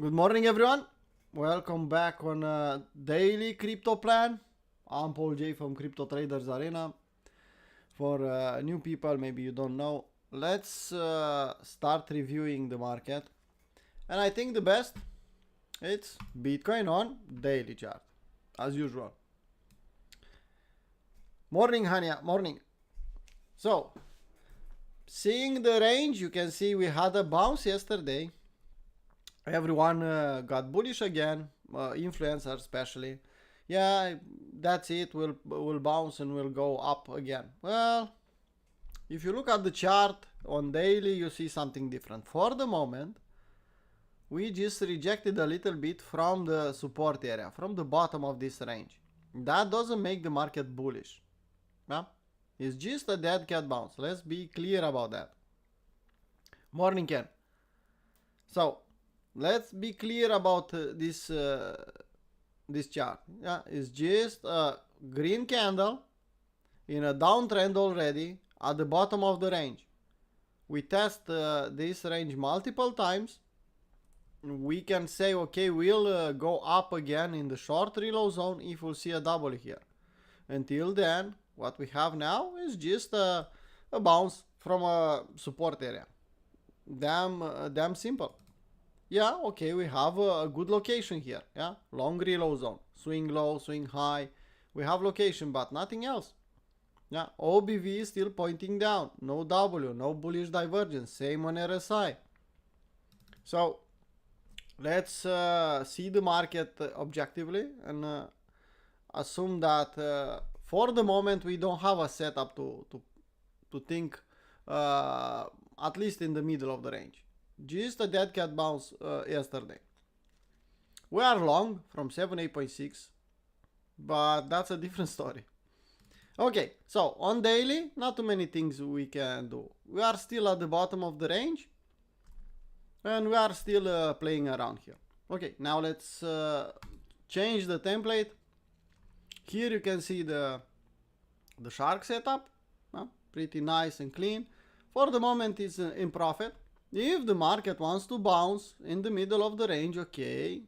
Good morning, everyone. Welcome back on a daily crypto plan. I'm Paul J from Crypto Traders Arena. For new people, maybe you don't know, let's start reviewing the market. And I think the best, it's Bitcoin on daily chart, as usual. Morning, Hania, morning. So, seeing the range, you can see we had a bounce yesterday. Everyone got bullish again, influencers especially. Yeah, that's it, we'll bounce and we'll go up again. Well, if you look at the chart on daily, you see something different. For the moment, we just rejected a little bit from the support area, from the bottom of this range. That doesn't make the market bullish. Yeah? It's just a dead cat bounce. Let's be clear about that. Morning, Ken. So, let's be clear about this chart. Yeah, it's just a green candle in a downtrend already at the bottom of the range. We test this range multiple times. We can say, okay, we'll go up again in the short reload zone if we'll see a double here. Until then, what we have now is just a bounce from a support area. Damn simple. Yeah, okay, we have a good location here. Yeah, long reload zone, swing low, swing high. We have location, but nothing else. Yeah, OBV is still pointing down. No W, no bullish divergence. Same on RSI. So let's see the market objectively and assume that for the moment we don't have a setup to think at least in the middle of the range. Just a dead cat bounce yesterday. We are long from 78.6, but that's a different story. Okay, so on daily, not too many things we can do. We are still at the bottom of the range, and we are still playing around here. Okay, now let's change the template. Here you can see the shark setup, pretty nice and clean. For the moment, it's in profit. If the market wants to bounce in the middle of the range, okay,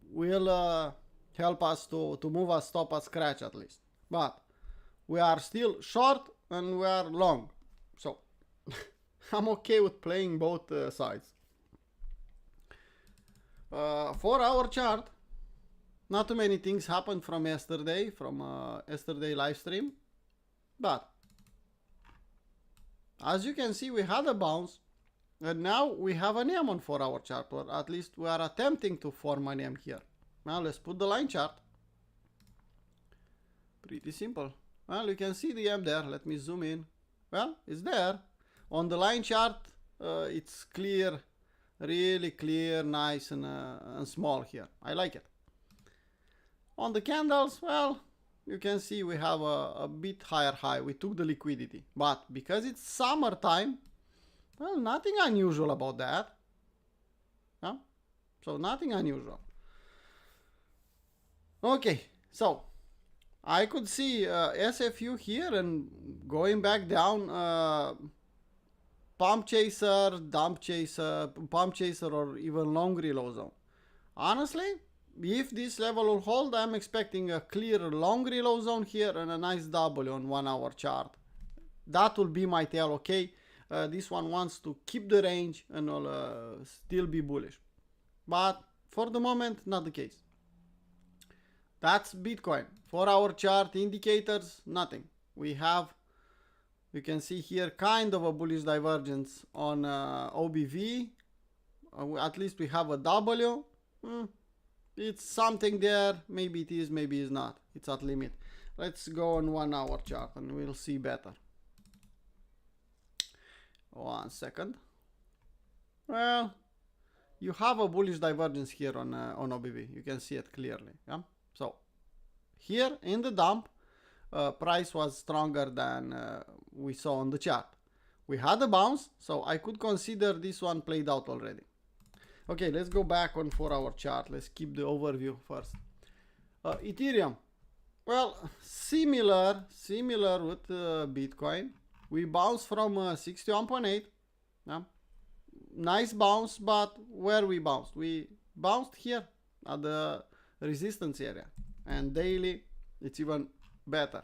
will help us to move a stop at scratch at least. But we are still short and we are long. So I'm okay with playing both sides. For our chart, not too many things happened from yesterday, yesterday live stream. But as you can see, we had a bounce. And now we have a name on 4-hour chart, or at least we are attempting to form a name here. Now let's put the line chart. Pretty simple. Well, you can see the M there. Let me zoom in. Well, it's there. On the line chart, it's clear, really clear, nice and small here. I like it. On the candles, well, you can see we have a bit higher high. We took the liquidity. But because it's summertime, well, nothing unusual about that. Yeah? So nothing unusual. Okay, so I could see SFU here and going back down, pump chaser, dump chaser, pump chaser, or even long reload zone. Honestly, if this level will hold, I'm expecting a clear long reload zone here and a nice W on 1-hour chart. That will be my tell, okay? This one wants to keep the range and will still be bullish. But for the moment, not the case. That's Bitcoin. 4-hour chart indicators, nothing. We have, you can see here, kind of a bullish divergence on OBV. At least we have a W. It's something there. Maybe it is, maybe it's not. It's at limit. Let's go on 1-hour chart and we'll see better. 1 second. Well, you have a bullish divergence here on OBV. You can see it clearly. Yeah. So here in the dump, price was stronger than we saw on the chart. We had a bounce, so I could consider this one played out already. Okay, let's go back on 4-hour chart. Let's keep the overview first. Ethereum. Well, similar with Bitcoin. We bounced from 61.8. Yeah. nice bounce, but where we bounced? We bounced here at the resistance area, and daily it's even better.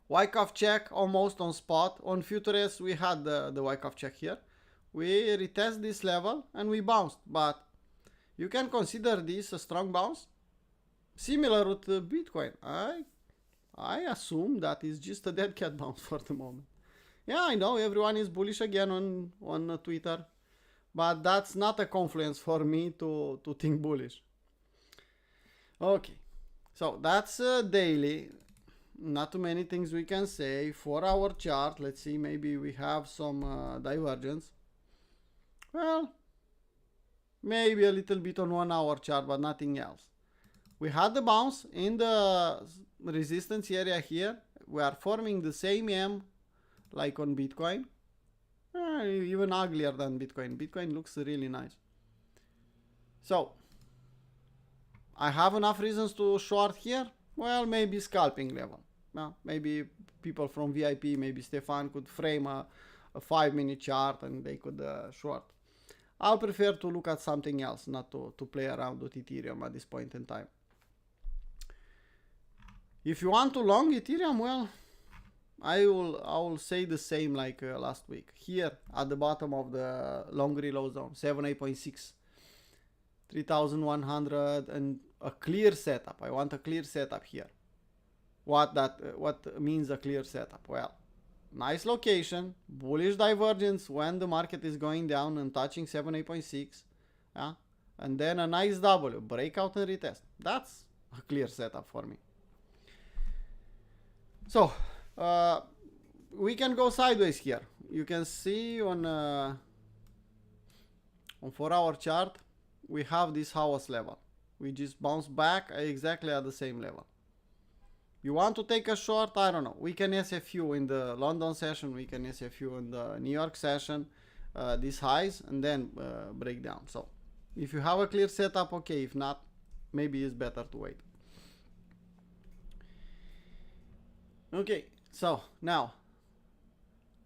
Wyckoff check almost on spot. On futures we had the Wyckoff check here. We retest this level and we bounced, but you can consider this a strong bounce, similar with Bitcoin. I assume that is just a dead cat bounce for the moment. Yeah, I know everyone is bullish again on Twitter, but that's not a confluence for me to think bullish. Okay, so that's daily. Not too many things we can say. 4-hour chart, let's see, maybe we have some divergence. Well, maybe a little bit on 1-hour chart, but nothing else. We had the bounce in the resistance area here. We are forming the same M like on Bitcoin. Even uglier than Bitcoin. Bitcoin looks really nice. So, I have enough reasons to short here. Well, maybe scalping level. Maybe people from VIP, maybe Stefan could frame a 5-minute chart and they could short. I'll prefer to look at something else, not to play around with Ethereum at this point in time. If you want to long Ethereum, well, I will say the same like last week. Here at the bottom of the long reload zone, 78.6, 3,100, and a clear setup. I want a clear setup here. What means a clear setup? Well, nice location, bullish divergence when the market is going down and touching 78.6, yeah, and then a nice W, breakout and retest. That's a clear setup for me. So we can go sideways here. You can see on 4-hour chart we have this house level. We just bounce back exactly at the same level. You want to take a short? I don't know. We can SFU in the London session. We can SFU in the New York session. These highs and then break down. So if you have a clear setup, okay. If not, maybe it's better to wait. Okay, so now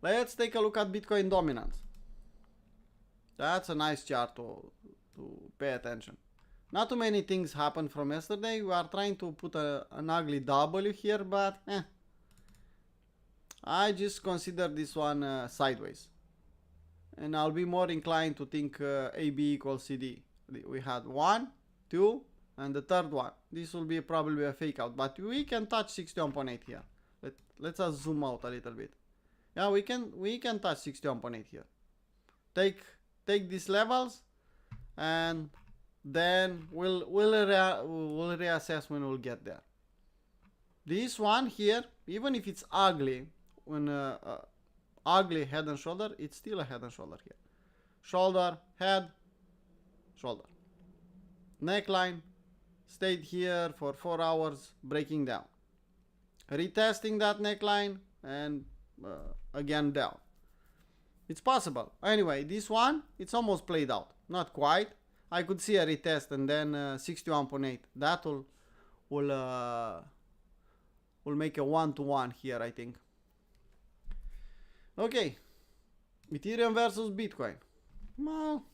let's take a look at Bitcoin dominance. That's a nice chart to pay attention. Not too many things happened from yesterday. We are trying to put an ugly W here, but I just consider this one sideways. And I'll be more inclined to think AB equals CD. We had 1, 2, and the third one. This will be probably a fake out, but we can touch 61.8 here. Let's just zoom out a little bit. Yeah, we can touch 61.8 here. Take these levels, and then we'll reassess when we'll get there. This one here, even if it's ugly, when ugly head and shoulder, it's still a head and shoulder here. Shoulder, head, shoulder. Neckline stayed here for 4 hours, breaking down. Retesting that neckline and again down. It's possible. Anyway, this one, it's almost played out. Not quite. I could see a retest and then 61.8. That will make a 1-to-1 here, I think. Okay. Ethereum versus Bitcoin. Well,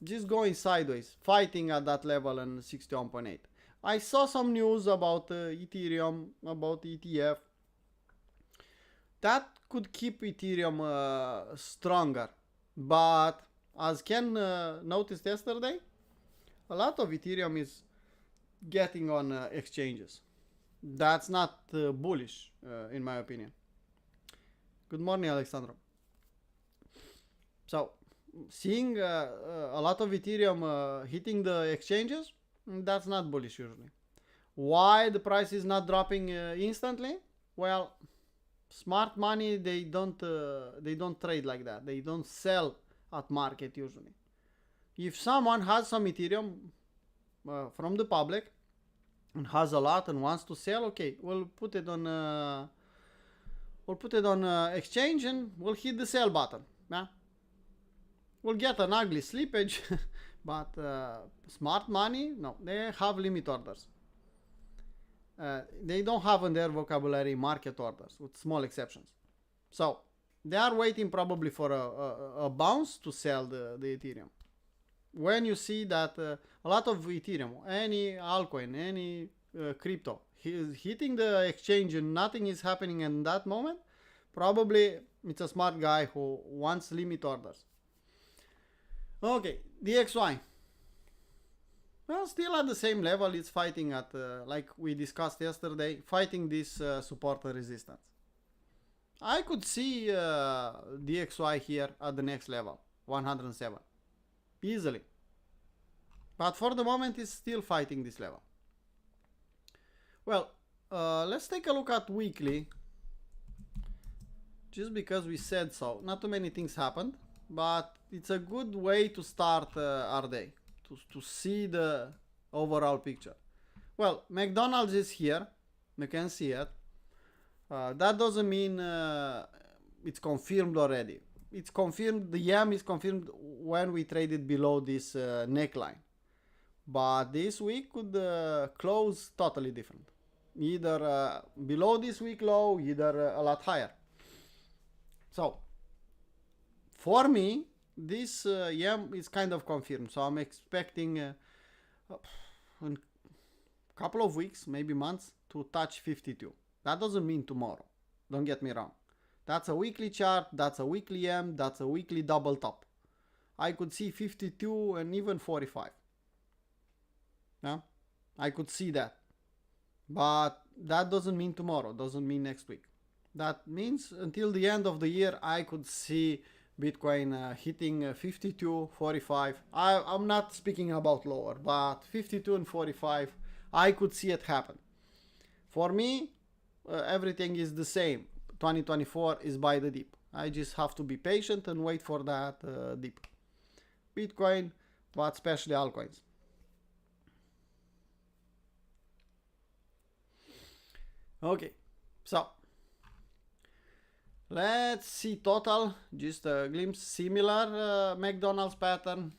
just going sideways. Fighting at that level and 61.8. I saw some news about Ethereum, about ETF. That could keep Ethereum stronger. But as Ken noticed yesterday, a lot of Ethereum is getting on exchanges. That's not bullish, in my opinion. Good morning, Alexandra. So, seeing a lot of Ethereum hitting the exchanges, that's not bullish usually. Why the price is not dropping instantly? Well, smart money, they don't trade like that. They don't sell at market usually. If someone has some Ethereum from the public and has a lot and wants to sell, okay, we'll put it on exchange and we'll hit the sell button. Yeah? We'll get an ugly slippage. But smart money, no, they have limit orders. They don't have in their vocabulary market orders, with small exceptions. So They are waiting probably for a bounce to sell the Ethereum. When you see that a lot of Ethereum, any altcoin, any crypto, is hitting the exchange and nothing is happening in that moment, probably it's a smart guy who wants limit orders. Okay, DXY. Well, still at the same level, it's fighting at, like we discussed yesterday, fighting this support and resistance. I could see DXY here at the next level, 107, easily. But for the moment, it's still fighting this level. Well, let's take a look at weekly. Just because we said so. Not too many things happened, but it's a good way to start our day, to see the overall picture. Well, McDonald's is here. You can see it. That doesn't mean it's confirmed already. It's confirmed, the YAM is confirmed when we traded below this neckline. But this week could close totally different. Either below this week low, either a lot higher. So, for me, this YAM is kind of confirmed. So I'm expecting in a couple of weeks, maybe months, to touch 52. That doesn't mean tomorrow. Don't get me wrong. That's a weekly chart, that's a weekly YAM, that's a weekly double top. I could see 52 and even 45. Yeah? I could see that. But that doesn't mean tomorrow, doesn't mean next week. That means until the end of the year, I could see Bitcoin hitting 52, 45. I'm not speaking about lower, but 52 and 45, I could see it happen. For me, everything is the same. 2024 is by the dip. I just have to be patient and wait for that dip. Bitcoin, but especially altcoins. Okay, so let's see total, just a glimpse, similar McDonald's pattern.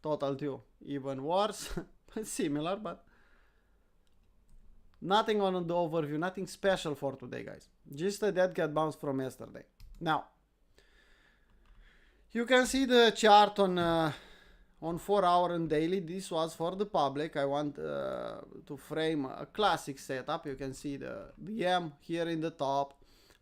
Total too, even worse, similar, but nothing on the overview, nothing special for today, guys. Just a dead cat bounce from yesterday. Now, you can see the chart on 4 hour and daily. This was for the public. I want to frame a classic setup. You can see the YAM here in the top.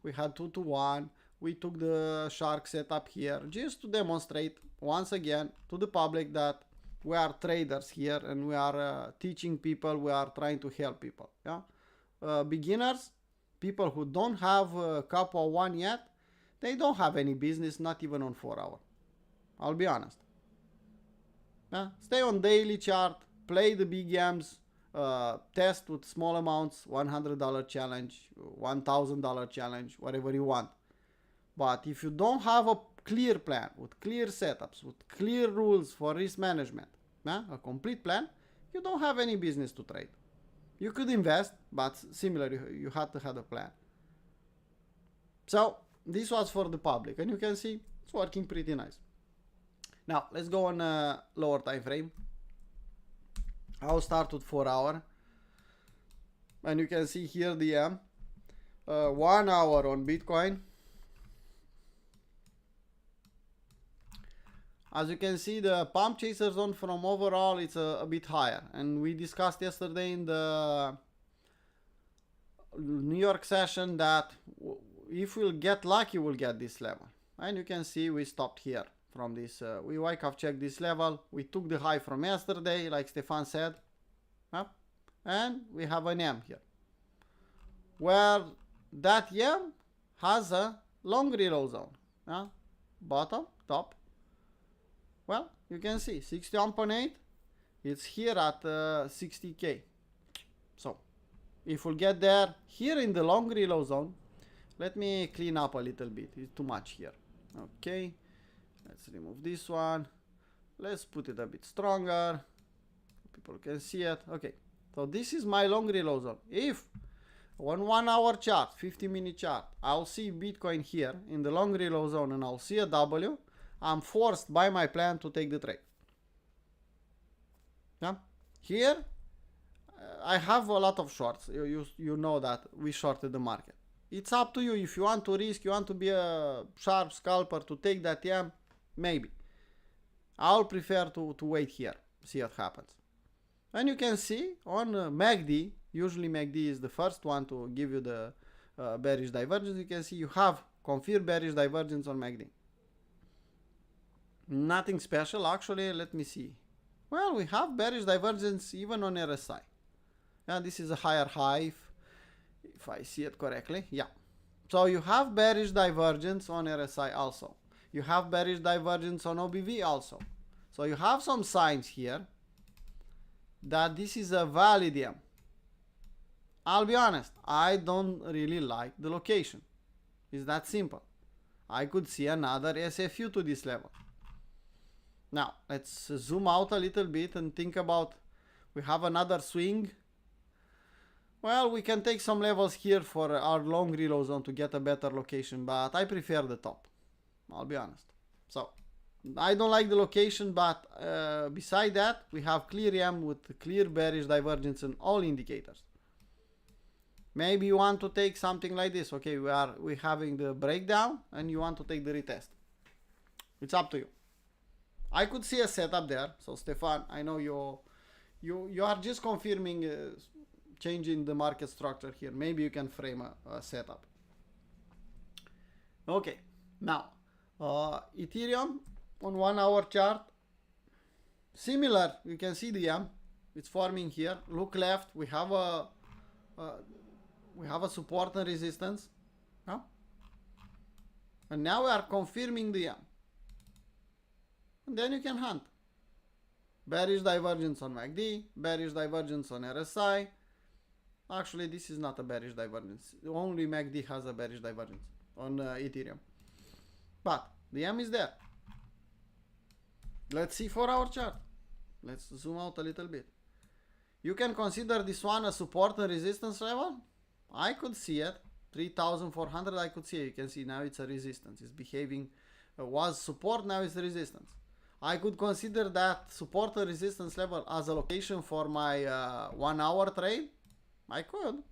We had 2 to 1. We took the shark setup here just to demonstrate once again to the public that we are traders here and we are teaching people, we are trying to help people. Yeah, beginners, people who don't have cup or one yet, they don't have any business, not even on 4 hour. I'll be honest. Stay on daily chart, play the big yams, test with small amounts, $100 challenge, $1,000 challenge, whatever you want. But if you don't have a clear plan, with clear setups, with clear rules for risk management, a complete plan, you don't have any business to trade. You could invest, but similarly, you had to have a plan. So this was for the public, and you can see it's working pretty nice. Now, let's go on a lower time frame. I'll start with 4 hour. And you can see here the 1 hour on Bitcoin. As you can see, the pump chaser zone from overall, it's a bit higher. And we discussed yesterday in the New York session that if we'll get lucky, we'll get this level. And you can see we stopped here. From this, we wake up, check this level. We took the high from yesterday, like Stefan said, and we have an M here, where that M has a long reload zone. Bottom, top. Well, you can see 61.8. It's here at 60k. So, if we'll get there here in the long reload zone, let me clean up a little bit. It's too much here. Okay. Let's remove this one. Let's put it a bit stronger. People can see it. Okay. So this is my long reload zone. If on 1 hour chart, 50-minute chart, I'll see Bitcoin here in the long reload zone and I'll see a W, I'm forced by my plan to take the trade. Yeah. Here, I have a lot of shorts. You know that we shorted the market. it's up to you. If you want to risk, you want to be a sharp scalper to take that EM, maybe. I'll prefer to wait here, see what happens. And you can see on MACD, usually MACD is the first one to give you the bearish divergence. You can see you have confirmed bearish divergence on MACD. Nothing special, actually. Let me see. Well, we have bearish divergence even on RSI. Yeah, this is a higher high, if I see it correctly. Yeah. So you have bearish divergence on RSI also. You have bearish divergence on OBV also. So you have some signs here that this is a valid EM. I'll be honest, I don't really like the location. It's that simple. I could see another SFU to this level. Now, let's zoom out a little bit and think about, we have another swing. Well, we can take some levels here for our long reload zone to get a better location, but I prefer the top. I'll be honest. So, I don't like the location, but beside that, we have clear EM with clear bearish divergence in all indicators. Maybe you want to take something like this. Okay, we're having the breakdown, and you want to take the retest. It's up to you. I could see a setup there. So, Stefan, I know you are just confirming changing the market structure here. Maybe you can frame a setup. Okay, now Ethereum on 1 hour chart, similar. You can see the EM. It's forming here. Look left. We have a support and resistance. Huh? And now we are confirming the EM. And then you can hunt. Bearish divergence on MACD, bearish divergence on RSI. Actually, this is not a bearish divergence. Only MACD has a bearish divergence on Ethereum. But the EM is there. Let's see 4 hour chart. Let's zoom out a little bit. You can consider this one a support and resistance level. I could see it. 3,400 I could see it. You can see now it's a resistance. It's behaving, was support, now it's resistance. I could consider that support and resistance level as a location for my 1 hour trade. I could.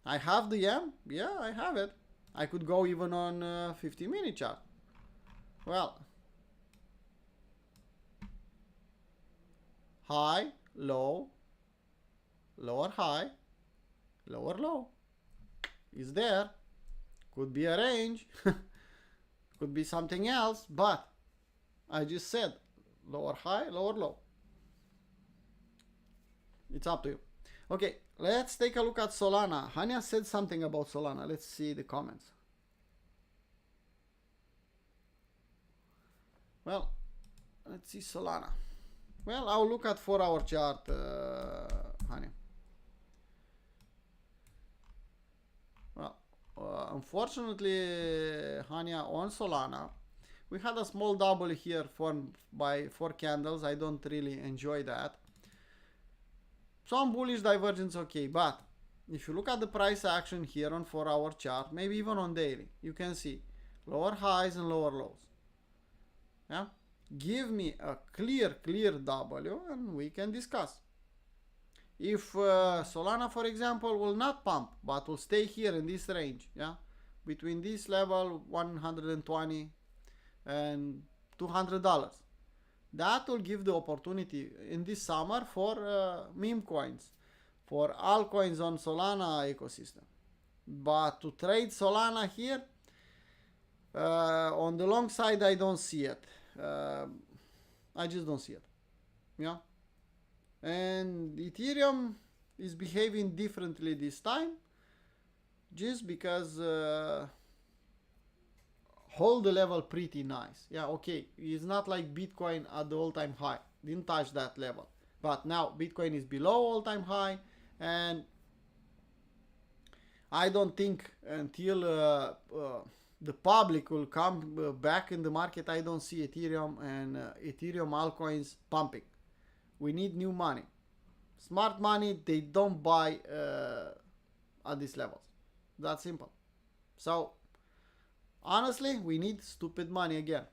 I have the EM. Yeah, I have it. I could go even on 50-minute chart. Well, high, low, lower high, lower low. Is there. Could be a range. Could be something else, but I just said lower high, lower low. It's up to you. Okay, let's take a look at Solana. Hania said something about Solana. Let's see the comments. Well, let's see Solana. Well, I'll look at 4 hour chart, Hania. Well, unfortunately, Hania, on Solana, we had a small double here formed by 4 candles. I don't really enjoy that. Some bullish divergence, okay, but if you look at the price action here on 4 hour chart, maybe even on daily, you can see lower highs and lower lows. Yeah, give me a clear W and we can discuss. If Solana, for example, will not pump but will stay here in this range, yeah, between this level 120 and $200, that will give the opportunity in this summer for meme coins, for altcoins on Solana ecosystem. But to trade Solana here, on the long side, I don't see it. I just don't see it. Yeah. And Ethereum is behaving differently this time, just because hold the level pretty nice. Yeah, okay, it's not like Bitcoin at the all-time high, didn't touch that level, but now Bitcoin is below all-time high, and I don't think until the public will come back in the market, I don't see Ethereum and Ethereum altcoins pumping. We need new money. Smart money, they don't buy at these levels. That's simple. So honestly, we need stupid money again.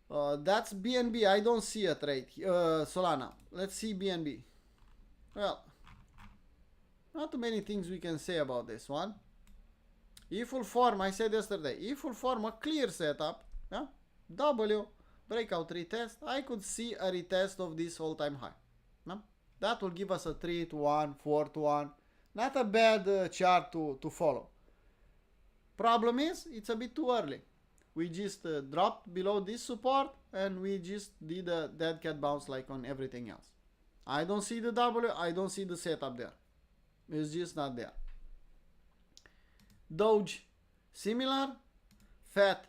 That's BNB. I don't see a trade. Solana. Let's see BNB. Well, Not too many things we can say about this one. If we'll form, I said yesterday, if we'll form a clear setup, yeah, W, breakout retest, I could see a retest of this all-time high. No? That will give us a 3 to 1, 4 to 1. Not a bad chart to follow. Problem is, it's a bit too early. We just dropped below this support and we just did a dead cat bounce like on everything else. I don't see the W, I don't see the setup there. It's just not there. Doge, similar. Fat.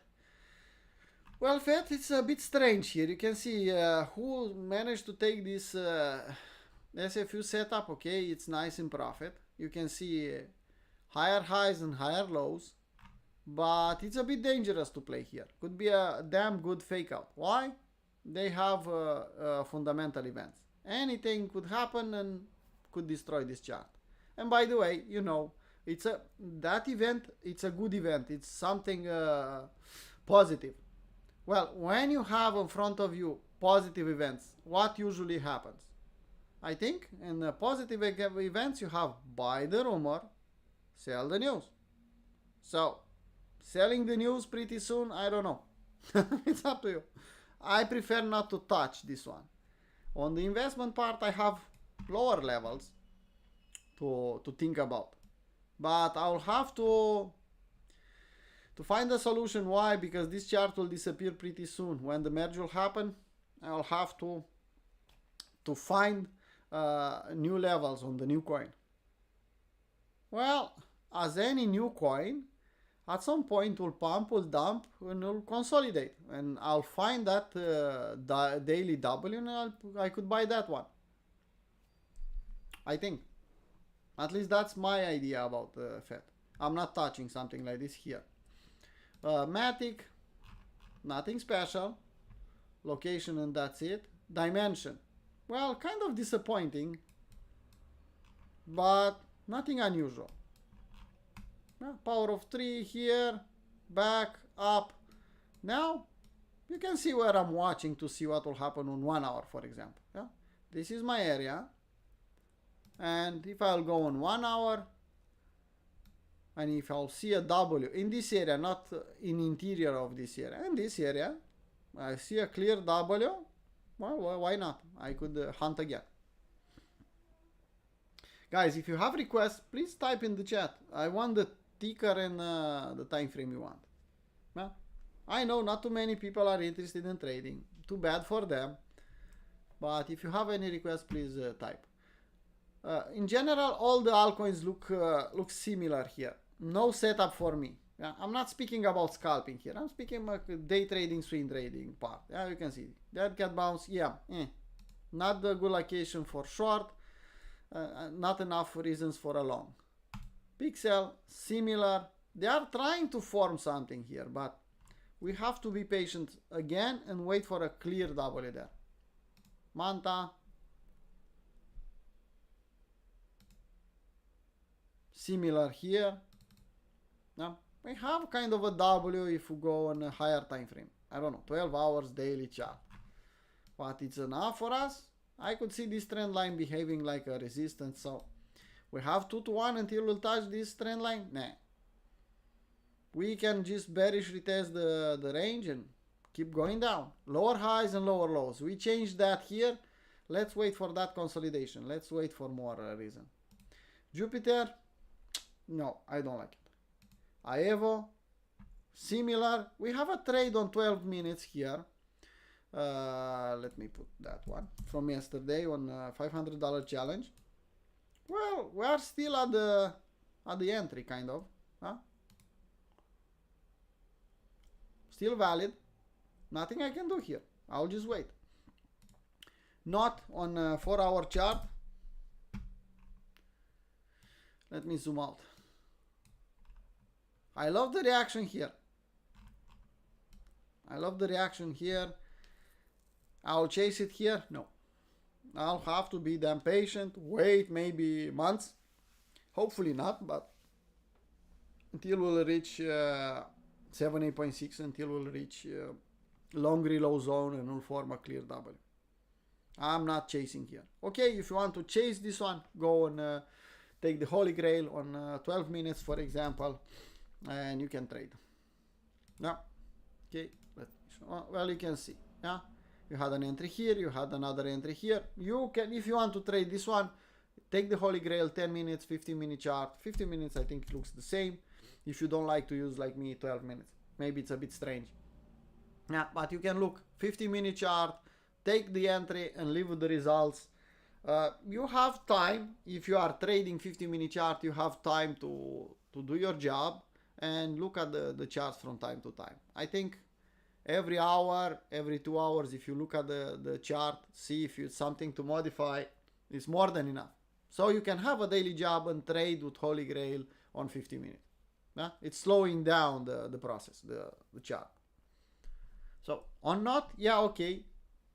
Well, Fat, it's a bit strange here. You can see who managed to take this SFU setup. Okay, it's nice in profit. You can see higher highs and higher lows. But it's a bit dangerous to play here. Could be a damn good fake out. Why? They have fundamental events. Anything could happen and could destroy this chart. And by the way, you know, that event, it's a good event. It's something positive. Well, when you have in front of you positive events, what usually happens? I think in positive events you have buy the rumor, sell the news. So, selling the news pretty soon, I don't know. It's up to you. I prefer not to touch this one. On the investment part, I have lower levels to think about. But I'll have to find a solution. Why? Because this chart will disappear pretty soon. When the merge will happen, I'll have to find new levels on the new coin. Well, as any new coin, at some point will pump, will dump, and will consolidate. And I'll find that daily W and I could buy that one. I think. At least that's my idea about Fed. I'm not touching something like this here. Matic, nothing special. Location and that's it. Dimension. Well, kind of disappointing, but nothing unusual. Power of 3 here, back, up. Now, you can see where I'm watching to see what will happen on 1 hour, for example. Yeah? This is my area. And if I'll go on 1 hour, and if I'll see a W in this area, not in interior of this area, in this area, I see a clear W, well, why not? I could hunt again. Guys, if you have requests, please type in the chat. I want the ticker and the time frame you want. Well, I know not too many people are interested in trading. Too bad for them. But if you have any requests, please type. In general, all the altcoins look similar here. No setup for me. Yeah, I'm not speaking about scalping here. I'm speaking about day trading, swing trading part. Yeah, you can see that cat bounce. Yeah, not the good location for short. Not enough reasons for a long. Pixel, similar. They are trying to form something here, but we have to be patient again and wait for a clear W there. Manta. Similar here. Now, we have kind of a W if we go on a higher time frame. I don't know, 12 hours daily chart. But it's enough for us. I could see this trend line behaving like a resistance, so we have 2 to 1 until we'll touch this trend line? Nah. We can just bearish retest the range and keep going down. Lower highs and lower lows. We changed that here. Let's wait for that consolidation. Let's wait for more reason. Jupiter, no, I don't like it. Aevo, similar. We have a trade on 12 minutes here. Let me put that one from yesterday on $500 challenge. Well, we are still at the entry, kind of. Huh? Still valid. Nothing I can do here. I'll just wait. Not on a 4-hour chart. Let me zoom out. I love the reaction here. I love the reaction here. I'll chase it here. No. I'll have to be damn patient. Wait maybe months. Hopefully not, but until we'll reach 78.6, until we'll reach long reload zone and we'll form a clear W. I'm not chasing here. Okay, if you want to chase this one, go on take the Holy Grail on 12 minutes, for example, and you can trade. Yeah. Okay. Well, you can see. Yeah. You had an entry here. You had another entry here. You can, if you want to trade this one, take the Holy Grail, 10 minutes, 15-minute chart. 15 minutes, I think it looks the same. If you don't like to use, like me, 12 minutes. Maybe it's a bit strange. Yeah, but you can look 15-minute chart, take the entry and leave with the results. You have time. If you are trading 15-minute chart, you have time to do your job and look at the charts from time to time. I think every hour, every 2 hours, if you look at the chart, see if it's something to modify, it's more than enough. So you can have a daily job and trade with Holy Grail on 50 minutes. Yeah? It's slowing down the process, the chart. So on not, yeah, okay,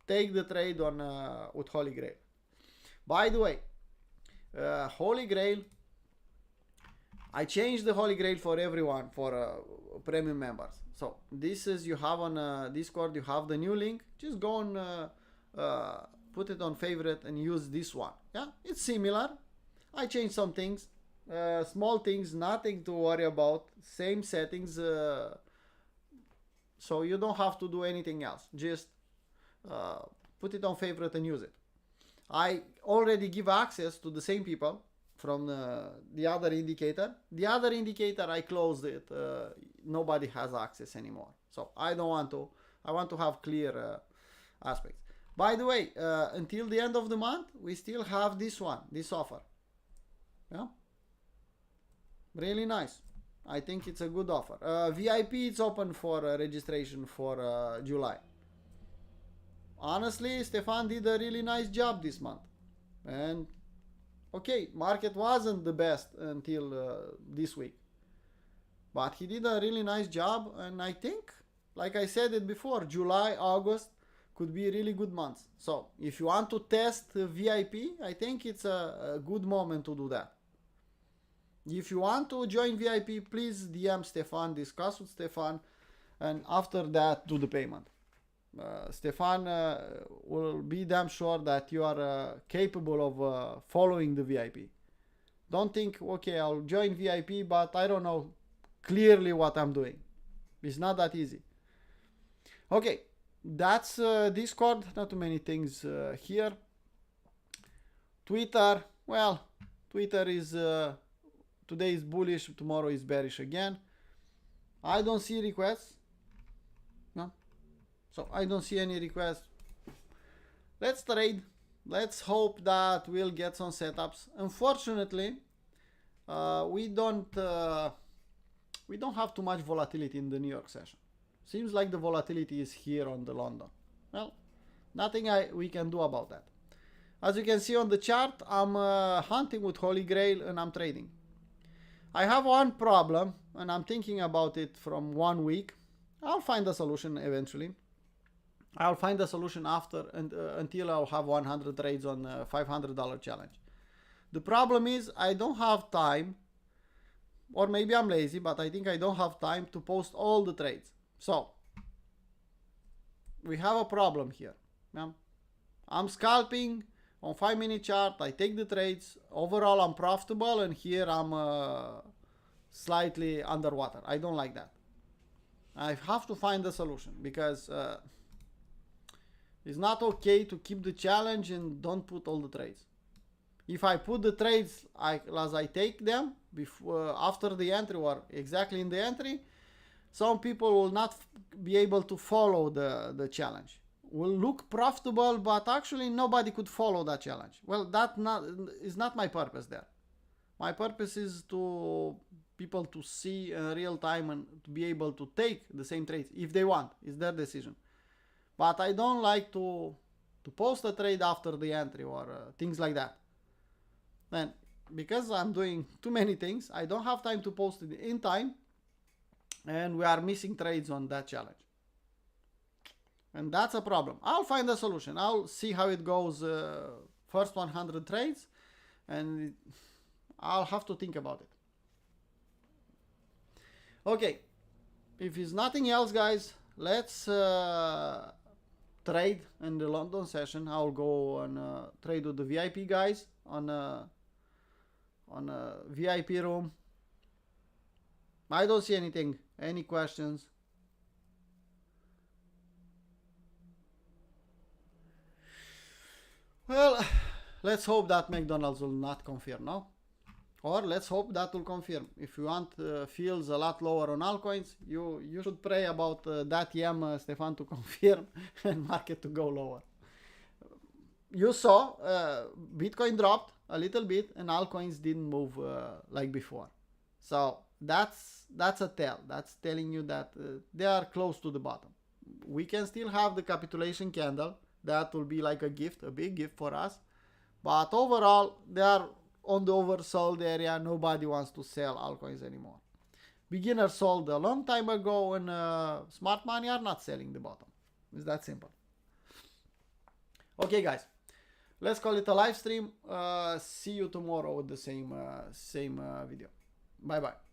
take the trade on with Holy Grail. By the way, Holy Grail, I changed the Holy Grail for everyone, for premium members. So this is, you have on Discord, you have the new link. Just go and put it on favorite and use this one. Yeah, it's similar. I changed some things, small things, nothing to worry about. Same settings, so you don't have to do anything else. Just put it on favorite and use it. I already give access to the same people from the other indicator. The other indicator, I closed it. Nobody has access anymore. So I don't want to. I want to have clear aspects. By the way, until the end of the month, we still have this one, this offer. Yeah, really nice. I think it's a good offer. VIP, it's open for registration for July. Honestly, Stefan did a really nice job this month. And okay, market wasn't the best until this week. But he did a really nice job. And I think, like I said it before, July, August could be really good months. So if you want to test VIP, I think it's a good moment to do that. If you want to join VIP, please DM Stefan, discuss with Stefan, and after that, do the payment. Stefan will be damn sure that you are capable of following the VIP. Don't think, okay, I'll join VIP, but I don't know clearly what I'm doing. It's not that easy. Okay, that's Discord. Not too many things here. Twitter, well, Twitter is... today is bullish, tomorrow is bearish again. I don't see requests. No. So I don't see any requests. Let's trade. Let's hope that we'll get some setups. Unfortunately, we don't have too much volatility in the New York session. Seems like the volatility is here on the London. Well, nothing we can do about that. As you can see on the chart, I'm hunting with Holy Grail and I'm trading. I have one problem, and I'm thinking about it from 1 week. I'll find a solution eventually. I'll find a solution after until I'll have 100 trades on $500 challenge. The problem is I don't have time, or maybe I'm lazy, but I think I don't have time to post all the trades. So we have a problem here. Yeah? I'm scalping on 5-minute chart. I take the trades. Overall, I'm profitable, and here I'm slightly underwater. I don't like that. I have to find a solution because it's not okay to keep the challenge and don't put all the trades. If I put the trades as I take them before, after the entry or exactly in the entry, some people will not be able to follow the challenge. Will look profitable, but actually nobody could follow that challenge. Well, that is not my purpose there. My purpose is to people to see in real time and to be able to take the same trades if they want. It's their decision. But I don't like to post a trade after the entry or things like that. And because I'm doing too many things, I don't have time to post it in time, and we are missing trades on that challenge. And that's a problem. I'll find a solution. I'll see how it goes first 100 trades, and I'll have to think about it. Okay, if it's nothing else, guys, let's trade in the London session. I'll go and trade with the VIP guys on on a VIP room. I don't see anything. Any questions? Well, let's hope that McDonald's will not confirm, no? Or let's hope that will confirm. If you want fields a lot lower on altcoins, you should pray about that Stefan to confirm and market to go lower. You saw Bitcoin dropped a little bit and altcoins didn't move like before. So that's a tell. That's telling you that they are close to the bottom. We can still have the capitulation candle. That will be like a gift, a big gift for us. But overall, they are on the oversold area. Nobody wants to sell altcoins anymore. Beginners sold a long time ago, and smart money are not selling the bottom. It's that simple. Okay, guys, let's call it a live stream. See you tomorrow with the same video. Bye bye.